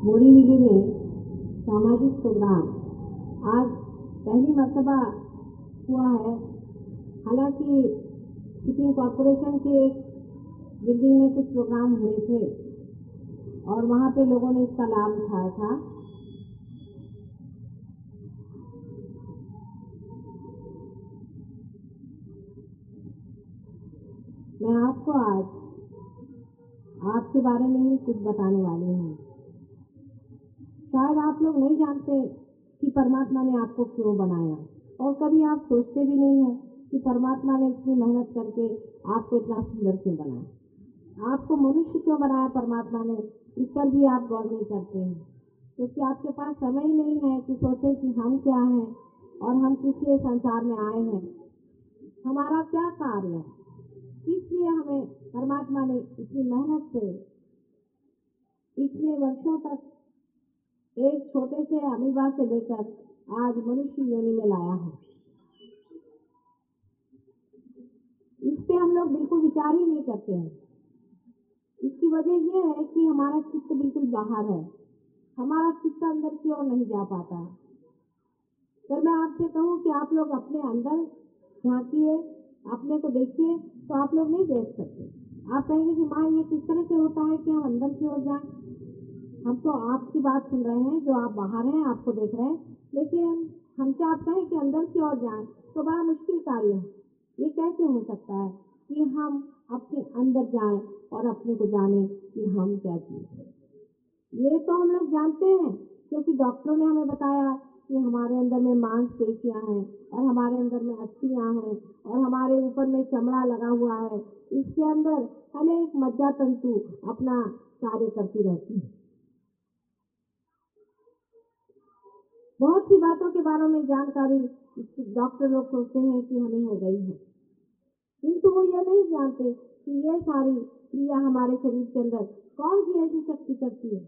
बोरीवली में सामाजिक प्रोग्राम आज पहली मर्तबा हुआ है। हालांकि शिपिंग कॉरपोरेशन के बिल्डिंग में कुछ प्रोग्राम हुए थे और वहाँ पे लोगों ने इसका लाभ उठाया था। मैं आपको आज आपके बारे में ही कुछ बताने वाली हूँ। शायद आप लोग नहीं जानते कि परमात्मा ने आपको क्यों बनाया, और कभी आप सोचते भी नहीं है कि परमात्मा ने इतनी मेहनत करके आपको इतना सुंदर क्यों बनाया, आपको मनुष्य क्यों बनाया परमात्मा ने, इस पर भी आप गौर नहीं करते हैं। क्योंकि आपके पास समय ही नहीं है कि सोचे कि हम क्या हैं और हम किस लिए संसार में आए हैं, हमारा क्या कार्य है, इसलिए हमें परमात्मा ने इतनी मेहनत से इतने वर्षों तक एक छोटे से अमीबा से लेकर आज मनुष्य योनि में लाया है। इस पे हम लोग बिल्कुल विचार ही नहीं करते हैं। इसकी वजह यह है कि हमारा चित्त बिल्कुल बाहर है, हमारा चित्त अंदर की ओर नहीं जा पाता। तो मैं आपसे कहूँ कि आप लोग अपने अंदर झांकिए, अपने को देखिए, तो आप लोग नहीं देख सकते। आप कहेंगे कि माँ ये किस तरह से होता है कि हम अंदर की ओर जाएं। हम तो आपकी बात सुन रहे हैं, जो आप बाहर हैं आपको देख रहे हैं, लेकिन हमसे आप कहें कि अंदर की ओर जाएं तो बड़ा मुश्किल कार्य है। ये कैसे हो सकता है कि हम अपने अंदर जाएं और अपने को जाने कि हम क्या चीज है। ये तो हम लोग जानते हैं क्योंकि डॉक्टरों ने हमें बताया कि हमारे अंदर में मांसपेशियां हैं और हमारे अंदर में अस्थियां हैं और हमारे ऊपर में चमड़ा लगा हुआ है। इसके अंदर अनेक मज्जा तंतु अपना कार्य करती रहती है। बहुत सी बातों के बारे में जानकारी डॉक्टर लोग सोचते हैं कि हमें हो गई है, किंतु वो ये नहीं जानते कि ये सारी क्रिया हमारे शरीर के अंदर कौन सी ऐसी शक्ति करती है,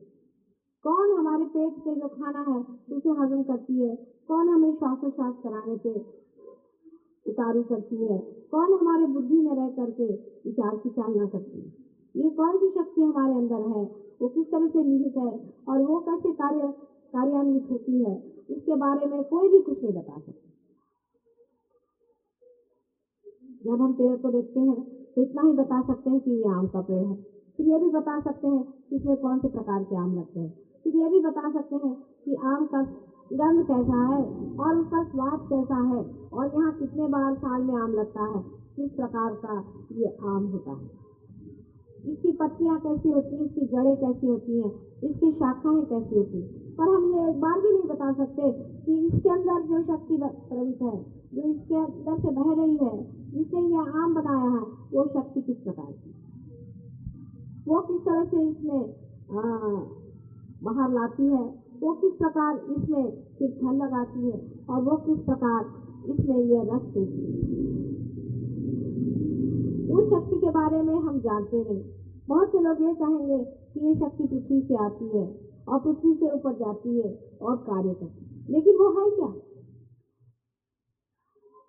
कौन हमारे पेट से जो खाना है उसे हजम करती है, कौन हमें श्वासोच्छ्वास कराने पे उतारू करती है, कौन हमारे बुद्धि में रह करके विचार की चालना करती है। ये कौन सी शक्ति हमारे अंदर है, वो किस तरह से निहित है और वो कैसे कार्यान्वित होती है, इसके बारे में कोई भी कुछ नहीं बता सकता। जब हम पेड़ को देखते हैं तो इतना ही बता सकते हैं कि ये आम का पेड़ है, फिर ये भी बता सकते हैं कि इसमें कौन से प्रकार के आम लगते हैं, फिर ये भी बता सकते हैं कि आम का गंध कैसा है और उसका स्वाद कैसा है और यहाँ कितने बार साल में आम लगता है, किस प्रकार का ये आम होता है, इसकी पत्तियां कैसी होती हैं, इसकी जड़ें कैसी होती हैं, इसकी शाखाएं कैसी होती हैं। पर हम ये एक बार भी नहीं बता सकते कि इसके अंदर जो शक्ति प्रविष्ट है, जो इसके अंदर से बह रही है, जिसने ये आम बनाया है, वो शक्ति किस प्रकार की, वो किस तरह से इसमें बाहर लाती है, वो किस प्रकार इसमें फिर फल लगाती है और वो किस प्रकार इसमें ये रस देती है। उस शक्ति के बारे में हम जानते हैं। बहुत से लोग ये कहेंगे कि ये शक्ति पृथ्वी से आती है और पृथ्वी से ऊपर जाती है और कार्य करती है, लेकिन वो है क्या?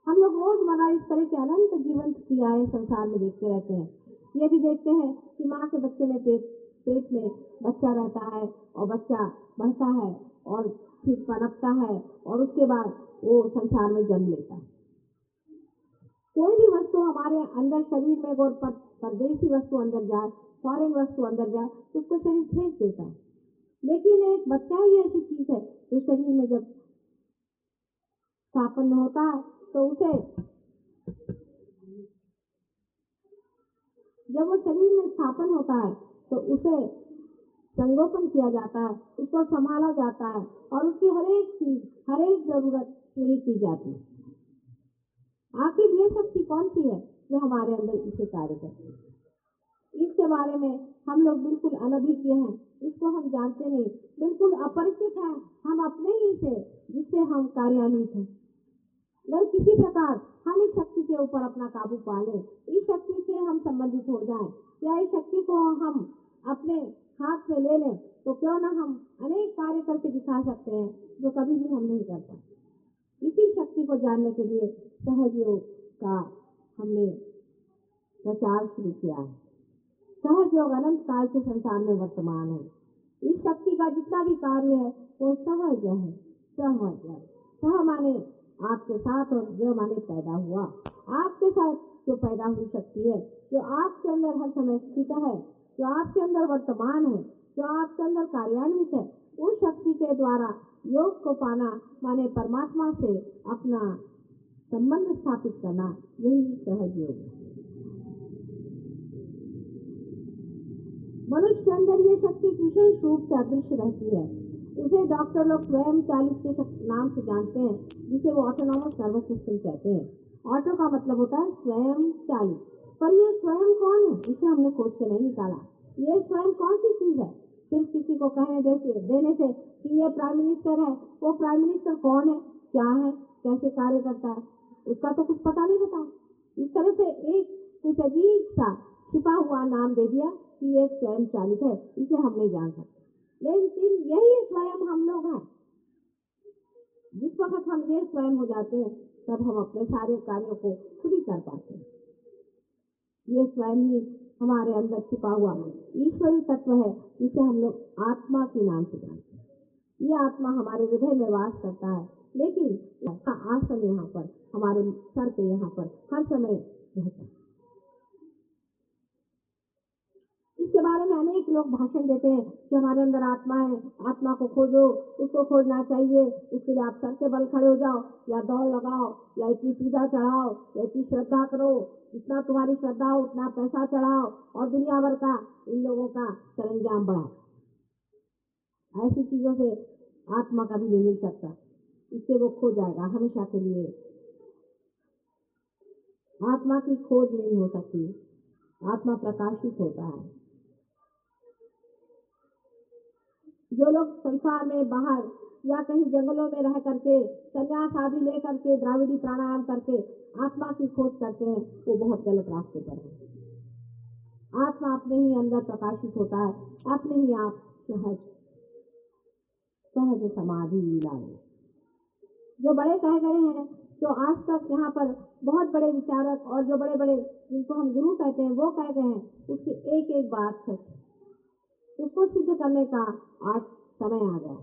हम लोग रोजमर्रा इस तरह के अनंत जीवन क्रियाएं संसार में देखते रहते हैं। ये भी देखते हैं कि माँ के बच्चे में पेट में बच्चा रहता है और बच्चा बढ़ता है और फिर पनपता है और उसके बाद वो संसार में जन्म लेता है। कोई भी वस्तु हमारे अंदर शरीर में और परदेशी वस्तु अंदर जाए, फॉरेन वस्तु अंदर जाए तो उसको शरीर फेंक देता है। लेकिन एक बच्चा ही ऐसी चीज है जो शरीर में जब स्थापन होता है तो उसे, जब वो शरीर में स्थापन होता है तो उसे संगोपन किया जाता है, उसको संभाला जाता है और उसकी हर एक चीज, हर एक जरूरत पूरी की जाती है। आखिर ये शक्ति कौन सी है जो हमारे अंदर इसे कार्य करती है? इसके बारे में हम लोग बिल्कुल अनभिज्ञ हैं, इसको हम जानते नहीं, बिल्कुल अपरिचित हैं हम अपने ही से जिससे हम कार्यान्वित हैं। अगर किसी प्रकार हम इस शक्ति के ऊपर अपना काबू पा लें, इस शक्ति से हम संबंधित हो जाएं या इस शक्ति को हम अपने हाथ में ले लें तो क्यों ना हम अनेक कार्य करके दिखा सकते हैं जो कभी भी हम नहीं कर पाते। इसी शक्ति को जानने के लिए सहज योग का हमने प्रचार शुरू किया है। सहज योग अनंत काल से संसार में वर्तमान है। इस शक्ति का जितना भी कार्य है वो सहज है, सहज है। सह माने आपके साथ और जो माने पैदा हुआ, आपके साथ जो पैदा हुई शक्ति है, जो आपके अंदर हर समय स्थित है, जो आपके अंदर वर्तमान है, जो आपके अंदर कार्यान्वित है, उस शक्ति के द्वारा योग को पाना माने परमात्मा से अपना संबंध स्थापित करना, यही सहज योग है। मनुष्य के अंदर ये शक्ति विशेष रूप से अदृश्य रहती है। उसे डॉक्टर लोग स्वयं चालित के नाम से जानते हैं, जिसे वो ऑटोनॉमस नर्वस सिस्टम कहते हैं। ऑटो का मतलब होता है स्वयं चालित, पर ये स्वयं कौन है, इसे हमने खोज के नहीं निकाला। ये स्वयं कौन सी चीज है? सिर्फ किसी को कहने देने से कि ये प्राइम मिनिस्टर है, वो प्राइम मिनिस्टर कौन है, क्या है, कैसे कार्य करता है, उसका तो कुछ पता नहीं होता। इस तरह से एक कुछ अजीब सा छिपा हुआ नाम दे दिया कि ये स्वयं चालित है, इसे हम नहीं जान सकते। लेकिन यही स्वयं हम लोग हैं। जिस वक्त हम ये स्वयं हो जाते हैं, तब हम अपने सारे कार्यों को खुद ही कर पाते हैं। ये स्वयं ही हमारे अंदर छिपा हुआ ईश्वरी तत्व है, जिसे हम लोग आत्मा के नाम से जानते हैं। ये आत्मा हमारे हृदय में वास करता है, लेकिन इसका आसन यहाँ पर हमारे सर पे यहाँ पर हर समय रहता है। इसके बारे में अनेक लोग भाषण देते हैं कि हमारे अंदर आत्मा है, आत्मा को खोजो, उसको खोजना चाहिए, उसके लिए आप सर के बल खड़े हो जाओ, या दौड़ लगाओ, या इतनी पूजा चढ़ाओ, या इतनी श्रद्धा करो, जितना तुम्हारी श्रद्धा हो उतना पैसा चढ़ाओ, और दुनिया भर का इन लोगों का सरंजाम बढ़ाओ। ऐसी चीजों से आत्मा कभी नहीं मिल सकता, इससे वो खो जाएगा हमेशा के लिए। आत्मा की खोज नहीं हो सकती, आत्मा प्रकाशित होता है। जो लोग संसार में बाहर या कहीं जंगलों में रह करके संन्यास आदि ले करके द्राविडी प्राणायाम करके आत्मा की खोज करते हैं, वो बहुत गलत रास्ते पर है। आत्मा अपने ही अंदर प्रकाशित होता है, अपने ही आप सहज सहज समाधि लाए। जो बड़े कह गए हैं, जो आज तक यहाँ पर बहुत बड़े विचारक और जो बड़े बड़े जिनको हम गुरु कहते हैं वो कह गए हैं, उसकी एक एक बात सच है। उसको सिद्ध करने का आज समय आ गया,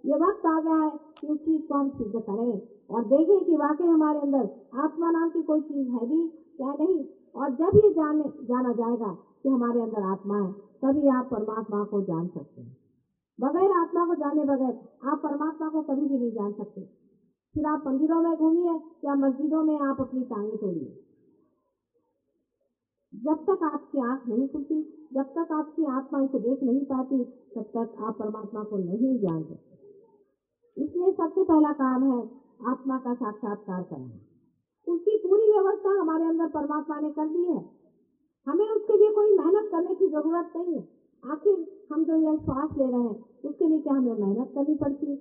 ये वक्त आ गया है कि उस चीज को हम सिद्ध करें और देखें कि वाकई हमारे अंदर आत्मा नाम की कोई चीज है भी क्या नहीं। और जब ये जाना जाएगा कि हमारे अंदर आत्मा है, तभी आप परमात्मा को जान सकते हैं। बगैर आत्मा को जाने बगैर आप परमात्मा को कभी भी नहीं जान सकते। फिर आप मंदिरों में घूमिए या मस्जिदों में आप अपनी टांगे तोड़िए, जब तक आपकी आंख नहीं खुलती, जब तक आपकी आत्मा इसे देख नहीं पाती, तब तक आप परमात्मा को नहीं जान सकते। इसलिए सबसे पहला काम है आत्मा का साक्षात्कार करना। उसकी पूरी व्यवस्था हमारे अंदर परमात्मा ने कर दी है, हमें उसके लिए कोई मेहनत करने की जरूरत नहीं है। आखिर हम जो यह श्वास ले रहे हैं, उसके लिए क्या हमें मेहनत करनी पड़ती है?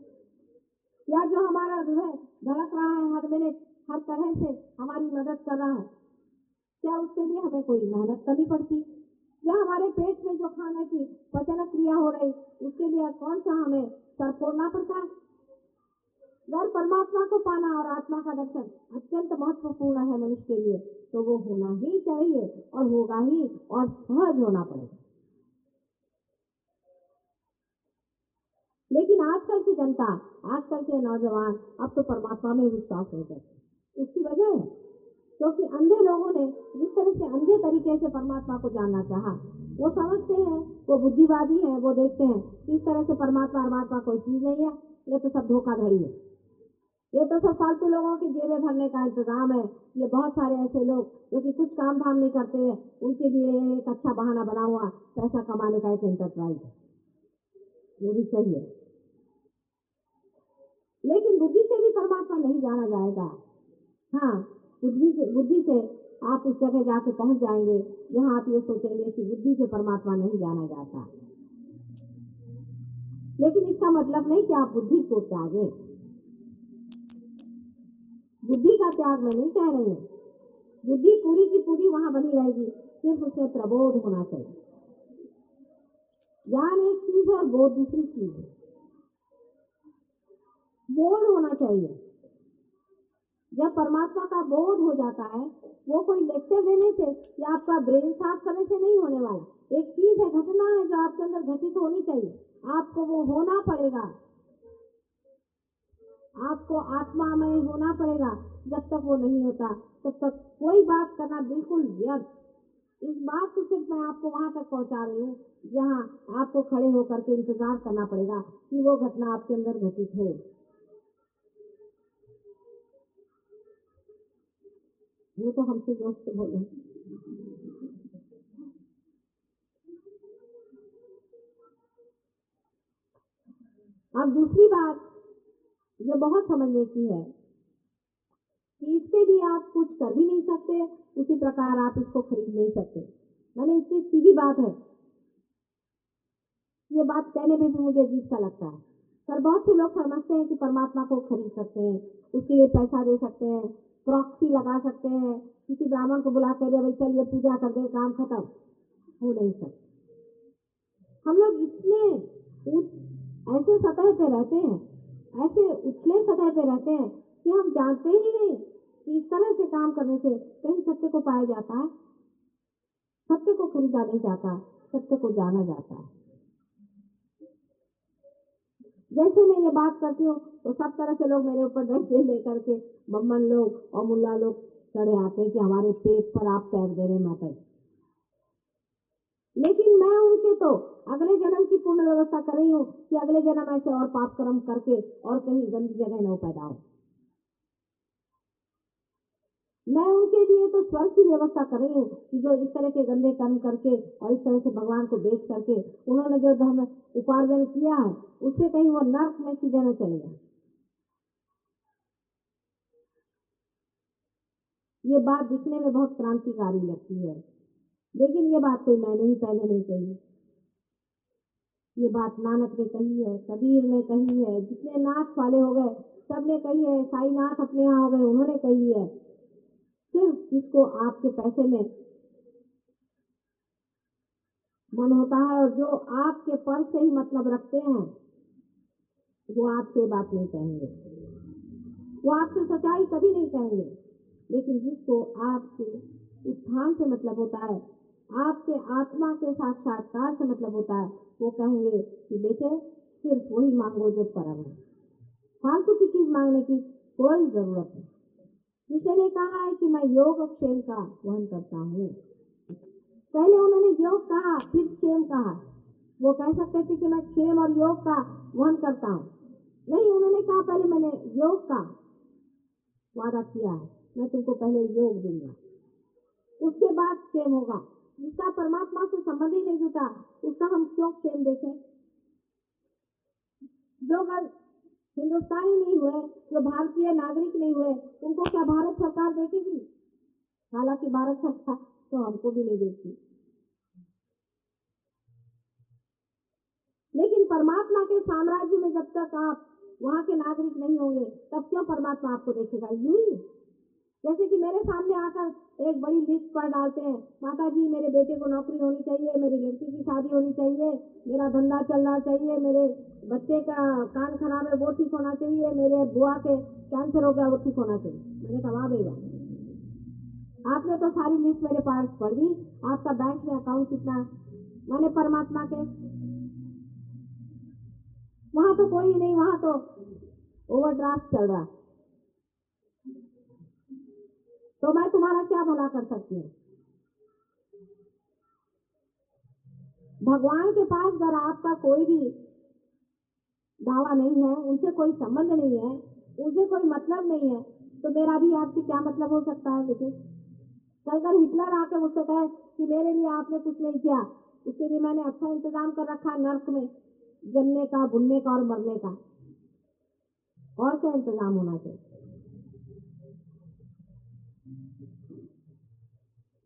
या जो हमारा हृदय धड़क रहा है हर मिनट, हर तरह से हमारी मदद कर रहा है, क्या उसके लिए हमें कोई मेहनत करनी पड़ती? या हमारे पेट में जो खाने की पचन क्रिया हो रही, उसके लिए कौन सा हमें सर फोड़ना पड़ता है? अगर परमात्मा को पाना और आत्मा का दर्शन अत्यंत महत्वपूर्ण है मनुष्य के लिए, तो वो होना ही चाहिए और होगा ही, और सहज होना पड़ेगा। लेकिन आजकल की जनता, आजकल के नौजवान अब तो परमात्मा में विश्वास नहीं करते। उसकी वजह है क्योंकि अंधे लोगों ने जिस तरह से अंधे तरीके से परमात्मा को जानना चाहा, वो समझते हैं, वो बुद्धिवादी हैं, वो देखते हैं कि इस तरह से परमात्मा कोई चीज नहीं है, ये तो सब धोखाधड़ी है, ये तो सब फालतू लोगों की जेबें भरने का इंतजाम है। ये बहुत सारे ऐसे लोग जो कि कुछ काम धाम नहीं करते हैं, उनके लिए एक अच्छा बहाना बना हुआ पैसा कमाने का एक एंटरप्राइज है। वो भी सही है, लेकिन बुद्धि से भी परमात्मा नहीं जाना जाएगा। हाँ, बुद्धि से आप उस जगह जाके पहुंच जाएंगे जहां आप ये सोचेंगे कि बुद्धि से परमात्मा नहीं जाना जाता। लेकिन इसका मतलब नहीं कि आप बुद्धि को त्यागे। बुद्धि का त्याग मैं नहीं कह रही हूँ, बुद्धि पूरी की पूरी वहां बनी रहेगी, सिर्फ उसमें प्रबोध होना चाहिए। ज्ञान एक चीज है और बोध दूसरी चीज है। बोध होना चाहिए। जब परमात्मा का बोध हो जाता है, वो कोई लेक्चर देने से या आपका ब्रेन साफ करने से नहीं होने वाला। एक चीज है, घटना है जो आपके अंदर घटित होनी चाहिए। आपको वो होना पड़ेगा, आपको आत्मामय होना पड़ेगा। जब तक वो नहीं होता तब तक कोई बात करना बिल्कुल व्यर्थ। इस बात को सिर्फ मैं आपको वहां तक पहुंचा रही हूँ जहां आपको खड़े होकर के इंतजार करना पड़ेगा कि वो घटना आपके अंदर घटित हो। वो तो हमसे दोस्त बोल रहे हैं। अब दूसरी बात जो बहुत समझने की है कि इसके लिए आप कुछ कर भी नहीं सकते, उसी प्रकार आप इसको खरीद नहीं सकते। मैंने इसकी सीधी बात है, ये बात कहने में भी मुझे अजीब सा लगता है, पर बहुत से लोग समझते हैं कि परमात्मा को खरीद सकते हैं, उसके लिए पैसा दे सकते हैं, प्रॉक्सी लगा सकते हैं, किसी ब्राह्मण को बुला कर भाई चलिए पूजा कर दे, काम खत्म। हो नहीं सकता। हम लोग इतने ऐसे सतह पे रहते हैं, ऐसे उछले सतह पे रहते हैं कि हम जानते ही नहीं कि इस तरह से काम करने से कहीं सत्य को पाया जाता है। सत्य को खरीदा नहीं जाता, सत्य को जाना जाता है। जैसे मैं ये बात करती हूँ तो सब तरह से लोग मेरे ऊपर डंडे लेकर के बम्मन लोग और मुल्ला लोग चढ़े आते हैं कि हमारे पेट पर आप पैर दे रहे माता जी। लेकिन मैं उनके तो अगले जन्म की पूर्ण व्यवस्था कर रही हूँ कि अगले जन्म ऐसे और पाप कर्म करके और कहीं गंदी जगह न पैदा हो। मैं उनके लिए तो स्वर्ग की व्यवस्था कर रही हूँ कि जो इस तरह के गंदे कर्म करके और इस तरह से भगवान को बेच करके उन्होंने जो धन उपार्जन किया है उससे कहीं वो नर्क में सीधे न चले जाए। ये बात दिखने में बहुत क्रांतिकारी लगती है, लेकिन ये बात कोई मैंने ही पहले नहीं कही। ये बात नानक ने कही है, कबीर ने कही है, जितने नाथ वाले हो गए सबने कही है, साई नाथ अपने यहाँ हो गए उन्होंने कही है। सिर्फ जिसको आपके पैसे में मन होता है और जो आपके पर से ही मतलब रखते हैं वो आपसे बात नहीं कहेंगे, वो आपसे सच्चाई कभी नहीं कहेंगे। लेकिन जिसको आपके उत्थान से मतलब होता है, आपके आत्मा के साक्षात्कार से मतलब होता है, वो कहेंगे कि बेटे सिर्फ वही मांगो जो परम है, फालतू की चीज मांगने की कोई जरूरत नहीं। किसी ने कहा है कि मैं योग क्षेम का वहन करता हूँ। पहले उन्होंने योग कहा फिर क्षेम कहा। वो कह सकते थे कि मैं क्षेम और योग का वहन करता हूँ, नहीं, उन्होंने कहा पहले मैंने योग का वादा किया है, मैं तुमको पहले योग दूंगा, उसके बाद क्षेम होगा। जिसका परमात्मा से संबंध ही नहीं जुटा उसका हम क्यों क्षेम देखें। जो हिंदुस्तानी नहीं हुए, जो भारतीय नागरिक नहीं हुए, उनको क्या भारत सरकार देखेगी? हालांकि भारत सरकार तो हमको भी नहीं देती, लेकिन परमात्मा के साम्राज्य में जब तक आप वहां के नागरिक नहीं होंगे तब क्यों परमात्मा आपको देखेगा? यूं ही जैसे कि मेरे सामने आकर एक बड़ी लिस्ट पर डालते हैं, माता जी मेरे बेटे को नौकरी होनी चाहिए, मेरी लड़की की शादी होनी चाहिए, मेरा धंधा चलना चाहिए, मेरे बच्चे का कान खराब है वो ठीक होना चाहिए, मेरे बुआ के कैंसर हो गया वो ठीक होना चाहिए। मैंने कहा वाह भाई वाह, आपने तो सारी लिस्ट मेरे पास पढ़ दी, आपका बैंक में अकाउंट कितना है? मैंने परमात्मा के वहां तो कोई नहीं, वहां तो ओवरड्राफ्ट चल रहा, तो मैं तुम्हारा क्या भला कर सकती हूँ? भगवान के पास अगर आपका कोई भी दावा नहीं है, उनसे कोई संबंध नहीं है, उनसे कोई मतलब नहीं है, तो मेरा भी आपसे क्या मतलब हो सकता है? मुझे कल अगर हिटलर आके मुझसे कहे कि मेरे लिए आपने कुछ नहीं किया, उसके लिए मैंने अच्छा इंतजाम कर रखा है नर्क में जलने का, भुनने का और मरने का, और क्या इंतजाम होना चाहिए?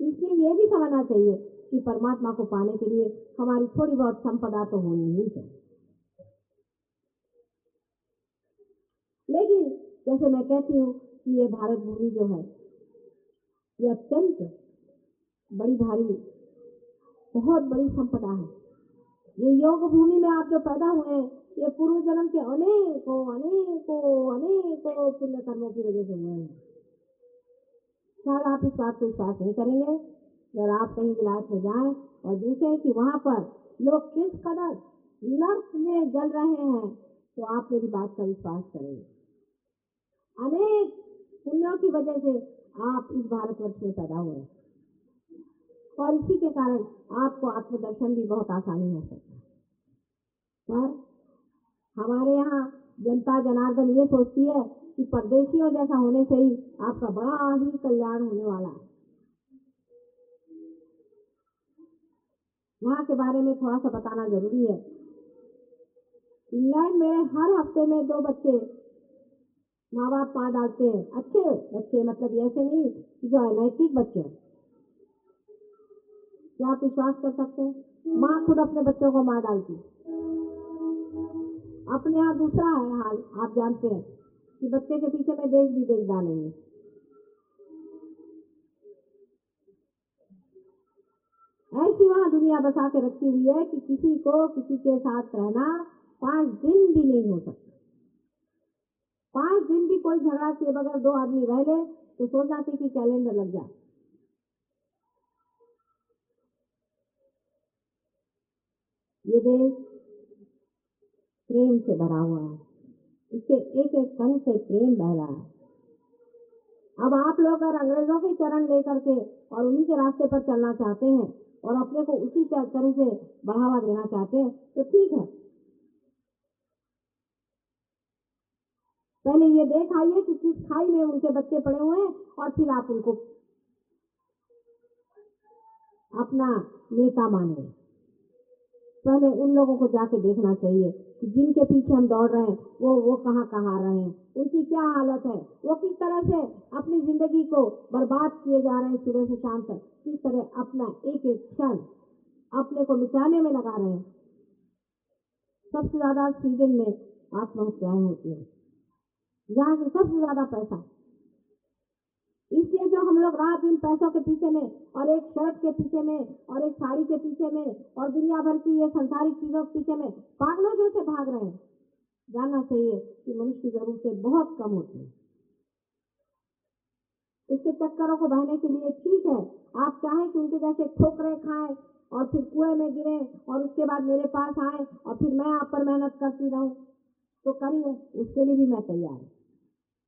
इसलिए ये भी समझना चाहिए कि परमात्मा को पाने के लिए हमारी थोड़ी बहुत संपदा तो होनी ही चाहिए। लेकिन जैसे मैं कहती हूँ कि ये भारत भूमि जो है ये अत्यंत बड़ी भारी बहुत बड़ी संपदा है। ये योग भूमि में आप जो पैदा हुए हैं ये पूर्व जन्म के अनेकों अनेकों अनेकों पुण्य कर्मों की वजह से हुए हैं। शायद आप इस बात को विश्वास नहीं करेंगे अगर आप कहीं विलायत में जाएं और देखें कि वहां पर लोग किस कदर नर्क में जल रहे हैं तो आप मेरी बात का विश्वास करेंगे। अनेक पुण्यों की वजह से आप इस भारतवर्ष में पैदा हुए और इसी के कारण आपको आत्मदर्शन भी बहुत आसानी हो सकता है। पर हमारे यहाँ जनता जनार्दन ये सोचती है कि परदेशियों जैसा होने से ही आपका बड़ा ही कल्याण होने वाला है। वहाँ के बारे में थोड़ा सा बताना जरूरी है। इंग्लैंड में हर हफ्ते में 2 बच्चे माँ बाप मार डालते हैं। अच्छे बच्चे, मतलब ऐसे नहीं कि जो अनैतिक बच्चे। क्या आप विश्वास कर सकते हैं? माँ खुद अपने बच्चों को मार डालती। अपने यहाँ दूसरा है हाल, आप जानते हैं कि बच्चे के पीछे में देश भी बेच डालेंगे। ऐसी वहाँ दुनिया बसा के रखी हुई है कि किसी को किसी के साथ रहना 5 दिन भी नहीं हो सकता। 5 दिन भी कोई झगड़ा किए बगैर 2 आदमी रह ले तो सोच जाते कि कैलेंडर लग जाए। ये देश प्रेम से भरा हुआ है, इसके एक एक कण से प्रेम बह रहा है। अब आप लोग अगर अंग्रेजों के चरण लेकर के और उन्हीं के रास्ते पर चलना चाहते हैं और अपने को उसी तरह से बढ़ावा देना चाहते हैं तो ठीक है। पहले ये देख आइए कि किस खाई में उनके बच्चे पड़े हुए हैं और फिर आप उनको अपना नेता माने। पहले उन लोगों को जाके देखना चाहिए कि जिनके पीछे हम दौड़ रहे हैं वो कहाँ कहाँ रहे हैं, उनकी क्या हालत है, वो किस तरह से अपनी जिंदगी को बर्बाद किए जा रहे हैं सुबह से शाम तक, किस तरह अपना एक एक क्षण अपने को मिटाने में लगा रहे हैं। सबसे ज्यादा स्वीडन में आत्महत्याएं होती है, जहाँ से सबसे ज्यादा पैसा। इसलिए जो हम लोग रात दिन पैसों के पीछे में और एक शर्ट के पीछे में और एक साड़ी के पीछे में और दुनिया भर की ये संसारिक चीजों के पीछे में पागलों जैसे भाग रहे हैं, जानना चाहिए कि मनुष्य की जरूरतें बहुत कम होती हैं। इसके चक्करों को बहने के लिए ठीक है आप चाहें कि उनके जैसे ठोकरें खाएं और फिर कुएं में गिरे और उसके बाद मेरे पास आए और फिर मैं आप पर मेहनत करती रहूं तो करिए, उसके लिए भी मैं तैयार हूँ।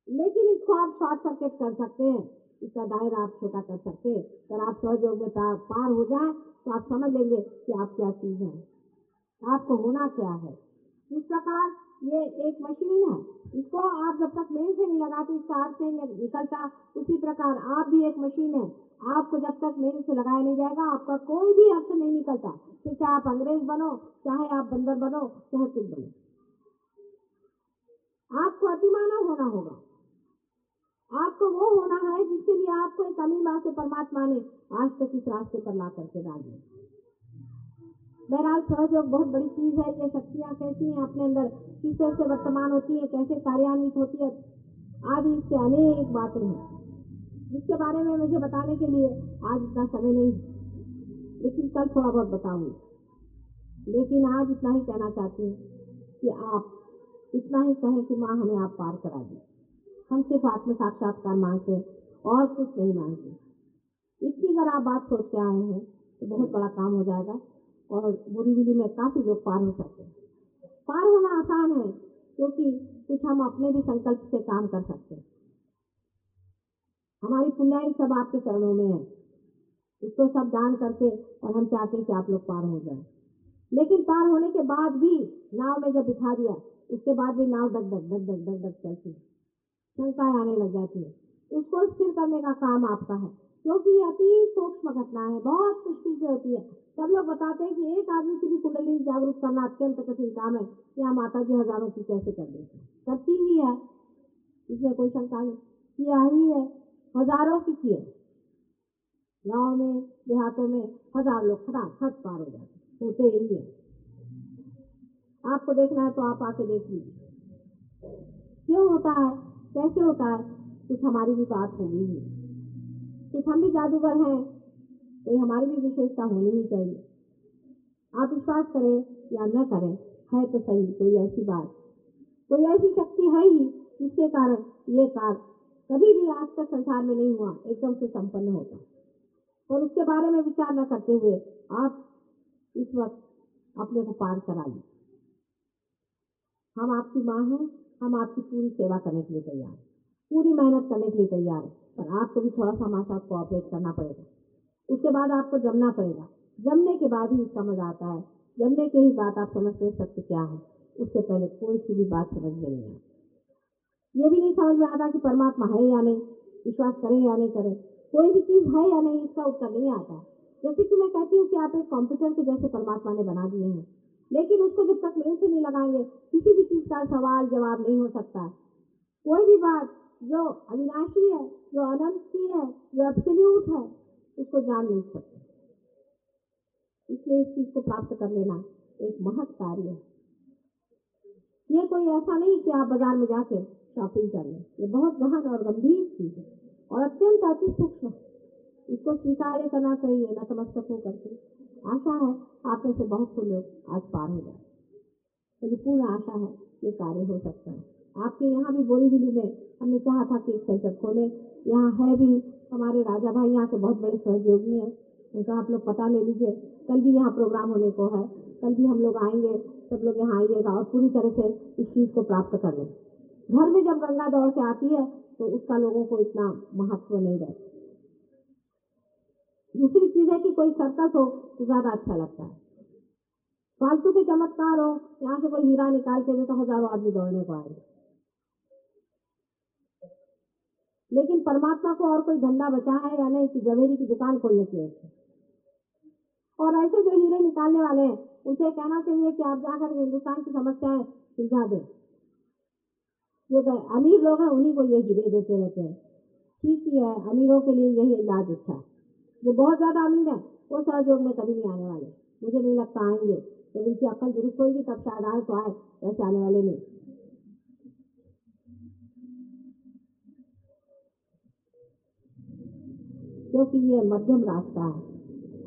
लेकिन इसको आप शॉर्ट सर्किट कर सकते हैं, इसका दायरा आप छोटा कर सकते हैं। अगर आप सहयोग में पार हो जाए तो आप समझ लेंगे कि आप क्या चीज है, आपको होना क्या है। इस प्रकार ये एक मशीन है, इसको आप जब तक मेन से नहीं लगाते इसका अर्थ नहीं निकलता। उसी प्रकार आप भी एक मशीन है, आपको जब तक मेन से लगाया नहीं जाएगा आपका कोई भी अर्थ नहीं निकलता। फिर चाहे आप अंग्रेज बनो, चाहे आप बंदर बनो, चाहे कुछ बनो, आपको अतिमानव होना होगा। आपको वो होना है जिसके लिए आपको एक अमीर माँ से परमात्मा ने आज तक इस रास्ते पर ला करके डाल दिया। बहरहाल सहयोग बहुत बड़ी चीज है। ये शक्तियाँ कैसी हैं अपने अंदर, किस तरह से वर्तमान होती है, कैसे कार्यान्वित होती है, आदि इसके अनेक बातें हैं जिसके बारे में मुझे बताने के लिए आज इतना समय नहीं, लेकिन कल थोड़ा बहुत बताऊंगी। लेकिन आज इतना ही कहना चाहती हूँ कि आप इतना ही कहें कि माँ हमें आप पार करा दी। हम सिर्फ आत्म साक्षात्कार मांगते हैं और कुछ नहीं मांगते। इतनी अगर आप बात सोच के आए हैं तो बहुत बड़ा काम हो जाएगा और बुरी में काफी लोग पार हो सकते हैं। पार होना आसान है क्योंकि कुछ हम अपने भी संकल्प से काम कर सकते हैं। हमारी पुण्याई सब आपके चरणों में है, इसको सब दान करके और हम चाहते हैं कि आप लोग पार हो जाए। लेकिन पार होने के बाद भी नाव में जब बिठा दिया उसके बाद भी नाव डग डग डग डग डग डग चलती है, शंकाएं आने लग जाती है। उसको स्थिर करने का काम आपका है क्योंकि ये अति सूक्ष्म घटना है, बहुत मुश्किल से होती है। सब लोग बताते हैं कि एक आदमी की भी कुंडली जागरूक करना अत्यंत कठिन काम है। यहाँ माता जी हजारों की कैसे कर देती है, करती ही है, इसमें कोई शंका नहीं, किया ही है, हजारों की किए। गाँव में देहातों में 1000 लोग फटाफट पार हो जाते, होते ही है। आपको देखना है तो आप आके देख लीजिए क्यों होता है, कैसे होता है। कुछ हमारी भी बात होगी ही, कुछ हम भी जादूगर हैं, तो हमारी भी विशेषता होनी ही चाहिए। आप विश्वास करें या न करें, है तो सही कोई ऐसी बात, कोई ऐसी शक्ति है ही जिसके कारण ये कार्य कभी भी आज तक संसार में नहीं हुआ, एकदम से संपन्न होता। और उसके बारे में विचार न करते हुए आप इस वक्त अपने को पार करा ली। हम आपकी माँ हैं, हम आपकी पूरी सेवा करने के लिए तैयार हैं, पूरी मेहनत करने के लिए तैयार हैं, पर आपको भी थोड़ा सा हमारे साथ कोऑपरेट करना पड़ेगा। उसके बाद आपको जमना पड़ेगा, जमने के बाद ही इसका मजा आता है, जमने के ही बाद आप समझते हैं सत्य क्या है, उससे पहले कोई सी भी बात समझ में नहीं आती। ये भी नहीं समझ में आता कि परमात्मा है या नहीं, विश्वास करें या नहीं करें, कोई भी चीज है या नहीं, इसका उत्तर नहीं आता। जैसे कि मैं कहती हूँ कि आप एक कंप्यूटर के जैसे परमात्मा ने बना दिए हैं, लेकिन उसको जब तक मेल से नहीं लगाएंगे किसी भी चीज का सवाल जवाब नहीं हो सकता। कोई भी बात जो अविनाशी है, जो अनंत की है, जो एब्सोल्यूट है, उसको जान नहीं सकते। इसलिए इस चीज को प्राप्त कर लेना एक महत् कार्य है। ये कोई ऐसा नहीं कि आप बाजार में जाके शॉपिंग कर लें, ये बहुत गहन और गंभीर चीज है और अत्यंत अति सूक्ष्म। इसको स्वीकार करना चाहिए नतमस्तक होकर के। आशा है आप में से बहुत से लोग आज पार हो जाए, मुझे पूर्ण आशा है ये कार्य हो सकता है। आपके यहाँ भी बोरीवली में हमने चाहा था कि एक सेंटर खोले, यहाँ है भी, हमारे राजा भाई यहाँ के बहुत बड़े सहयोगी हैं, उनका आप लोग पता ले लीजिए। कल भी यहाँ प्रोग्राम होने को है, कल भी हम लोग आएंगे, सब लोग यहाँ आइएगा और पूरी तरह से इस चीज को प्राप्त कर लें। घर में जब गंगा दौड़ के आती है तो उसका लोगों को इतना महत्व नहीं रहता। दूसरी चीज है कि कोई सर्कस हो तो ज्यादा अच्छा लगता है, फालतू के चमत्कार हो, यहाँ से कोई हीरा निकाल के दे तो हजारों आदमी दौड़ने को आएंगे। लेकिन परमात्मा को और कोई धंधा बचा है या नहीं कि जवेरी की दुकान खोलने की है। और ऐसे जो हीरे निकालने वाले हैं उनसे कहना चाहिए कि आप जाकर हिंदुस्तान की समस्याएं सुलझा दें। जो अमीर लोग हैं उन्हीं को ये हीरे देते रहते हैं, ठीक ही है, अमीरों के लिए यही इलाज अच्छा है। जो बहुत ज्यादा अमीर है वो सहयोग में कभी नहीं आने वाले, मुझे नहीं लगता आएंगे। जब उनकी अक्ल दुरुस्त होगी तब शायद आए तो आए, वैसे आने वाले नहीं। क्योंकि ये मध्यम रास्ता है।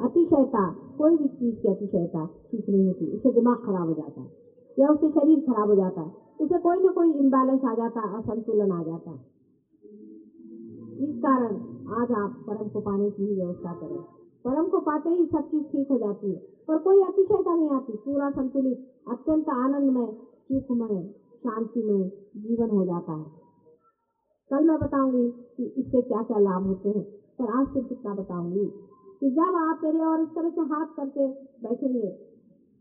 अतिशयता, कोई भी चीज की अतिशयता ठीक नहीं होती, उससे दिमाग खराब हो जाता है या उससे शरीर खराब हो जाता है, उसे कोई ना कोई इम्बैलेंस आ जाता है, असंतुलन आ जाता है। इस कारण आज आप परम को पाने की ही व्यवस्था करें। परम को पाते ही सब चीज ठीक हो जाती है, पर कोई अतिशयता नहीं आती, पूरा संतुलित, अत्यंत आनंदमय, सुखमय, शांतिमय जीवन हो जाता है। कल मैं बताऊंगी कि इससे क्या क्या लाभ होते हैं, पर आज सिर्फ इतना बताऊंगी कि जब आप मेरे और इस तरह से हाथ करके बैठेंगे,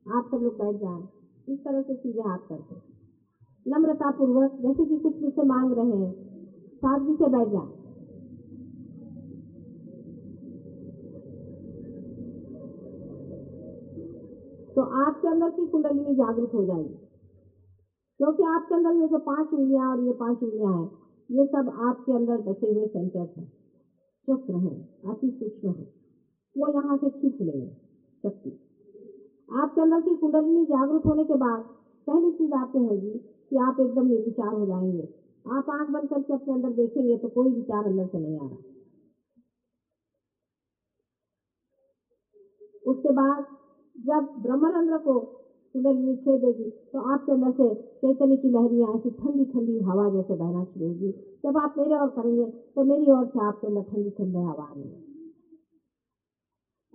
आप सब लोग बैठ जाएं इस तरह से सीधे हाथ करके, नम्रता पूर्वक, जैसे कि कुछ मुझसे मांग रहे हैं, सादगी से बैठ जाएं। तो आपके अंदर की कुंडलिनी जागृत हो जाएगी, क्योंकि आपके अंदर ये जो 5 उंगलियां और ये 5 उंगलियां हैं, ये सब आपके अंदर बसे हुए सेंटर्स हैं, चक्र हैं, अति सूक्ष्म है, वो यहाँ से खींच लेंगे शक्ति। आपके अंदर की कुंडलिनी जागृत होने के बाद पहली चीज आपको होगी कि आप एकदम निर्विचार हो जाएंगे। आप आंख बंद करके अपने अंदर देखेंगे तो कोई विचार अंदर से नहीं आ रहा। उसके बाद जब ब्रह्मरंध्र को कुंडलिनी छेदेगी तो आपके अंदर से चैतन्य की लहरियां ऐसी ठंडी ठंडी हवा जैसे बहना शुरू होगी। जब आप मेरे ओर करेंगे तो मेरी ओर से आपके अंदर ठंडी ठंडी हवा आएगी।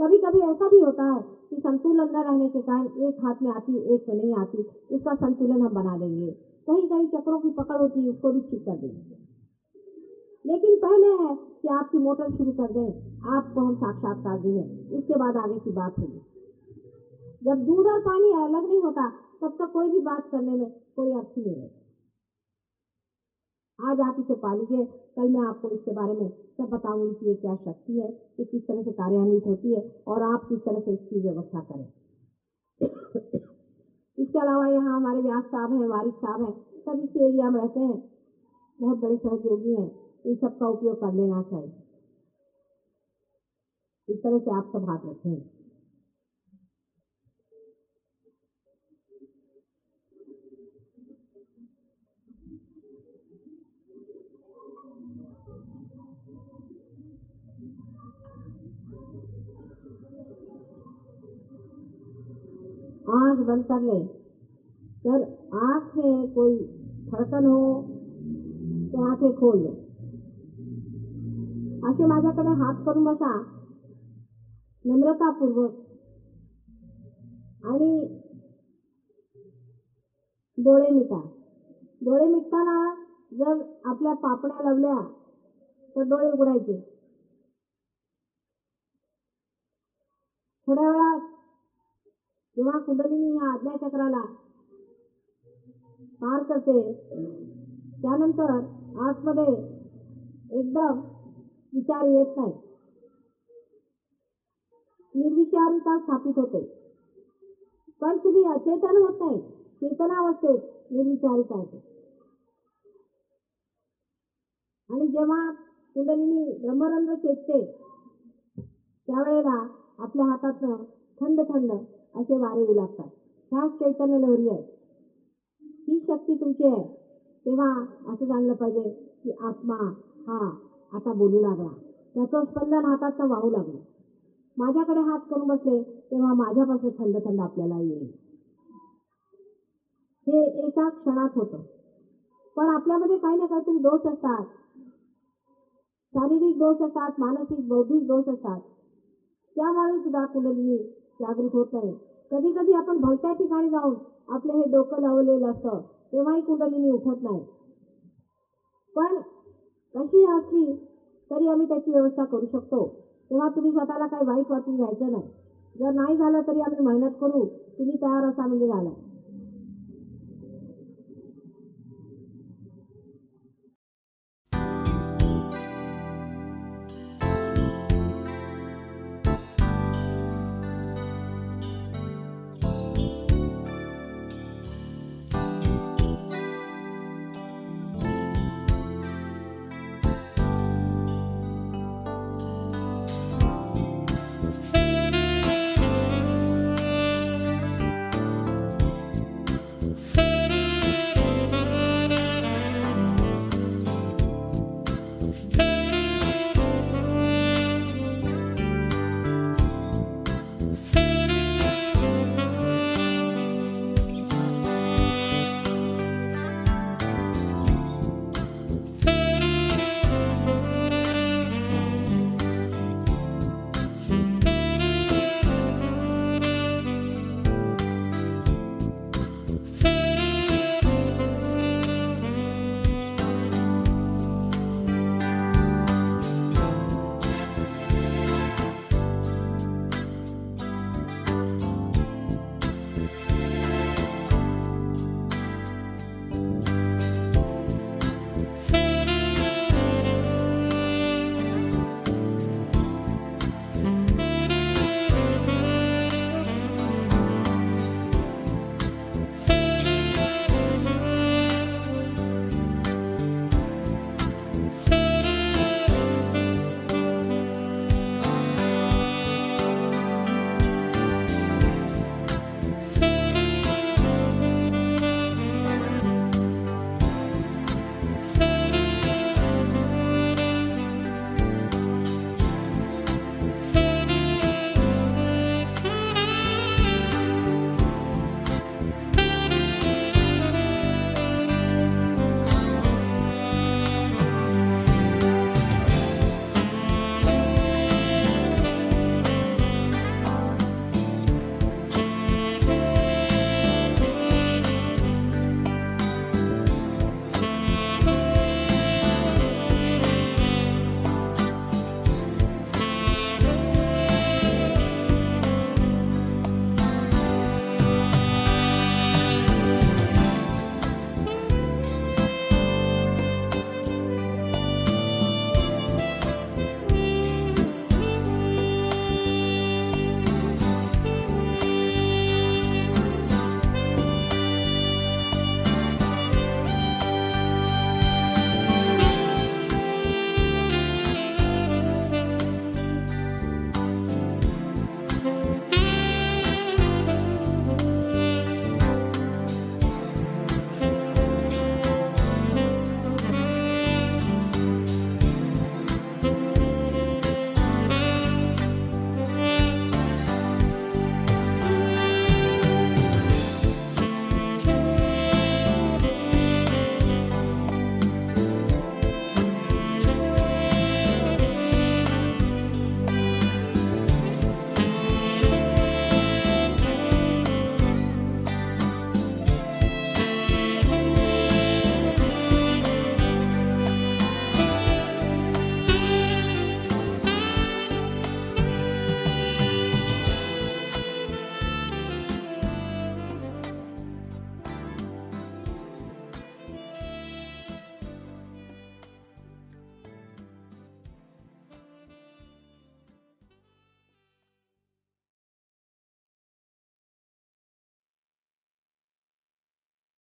कभी कभी ऐसा भी होता है कि संतुलन न रहने के कारण एक हाथ में आती एक में नहीं आती, उसका संतुलन हम बना देंगे। कहीं कहीं चक्रों की पकड़ होती है, उसको भी ठीक कर देंगे। लेकिन पहले है कि आपकी मोटर शुरू कर दें, आपको हम साक्षात्कार देंगे, उसके बाद आगे की बात होगी। जब दूध और पानी अलग नहीं होता तब तक कोई भी बात करने में कोई अर्थ नहीं है। आज आप इसे पा लीजिए, कल मैं आपको इसके बारे में सब बताऊंगी कि ये क्या शक्ति है, कि किस तरह से कार्यान्वित होती है और आप किस तरह से इसकी व्यवस्था करें। इसके अलावा यहाँ हमारे व्यास साहब हैं, वारिस साहब हैं, सब इस एरिया में रहते हैं, बहुत बड़े सहयोगी हैं, इन सब का उपयोग कर लेना चाहिए। इस तरह से आप सब हाथ रखें। आंख बंद कर ले, अगर आंख में कोई धड़कन हो तो आंखें खोल ले। असे माझ्याकडे हात करून बसा नम्रतापूर्वक आणि डोळे मिटा. डोळे मिटताना जर आपल्या पापण्या लावल्या तर डोळे उघडायचे. थोड्या वेळात जेव्हा कुंडलिनी ह्या आज्ञाचक्राला पार करते, त्यानंतर आतमध्ये एकदम विचार येत नाही, निर्विचारिता स्थापित होते. पण तुम्ही अचेतन होत नाही, चेतनावस्थेत निर्विचारिता येते. आणि जेव्हा कुंडलिनी ब्रह्मरंध्र चेतते, त्यावेळेला आपल्या हातातनं थंड थंड असे वारे उलागतात. ह्याच चैतन्य लहरी आहे, ही शक्ती तुमची आहे. तेव्हा असं जाणलं पाहिजे की आत्मा हा आता बोलू लागला, त्याचं स्पंदन हातातनं वाहू लागलं. माझ्याकडे हात करून बसले तेव्हा माझ्यापासून थंड थंड आपल्याला येईल. हे एका क्षणात होतं. पण आपल्यामध्ये काही ना काहीतरी दोष असतात, शारीरिक दोष असतात, मानसिक बौद्धिक दोष असतात. त्यामुळे सुद्धा कुंडलिनी जागृत होत नाही. कधी कधी आपण भलत्या ठिकाणी जाऊन आपले हे डोकं लावलेलं असतं, तेव्हाही कुंडलिनी उठत नाही. पण कशी असली तरी आम्ही त्याची व्यवस्था करू शकतो. तेव्हा तुम्ही स्वतःला काही वाईट वाटून घ्यायचं नाही. जर नाही झालं तरी आम्ही मेहनत करू, तुम्ही तयार असा म्हणजे झालं.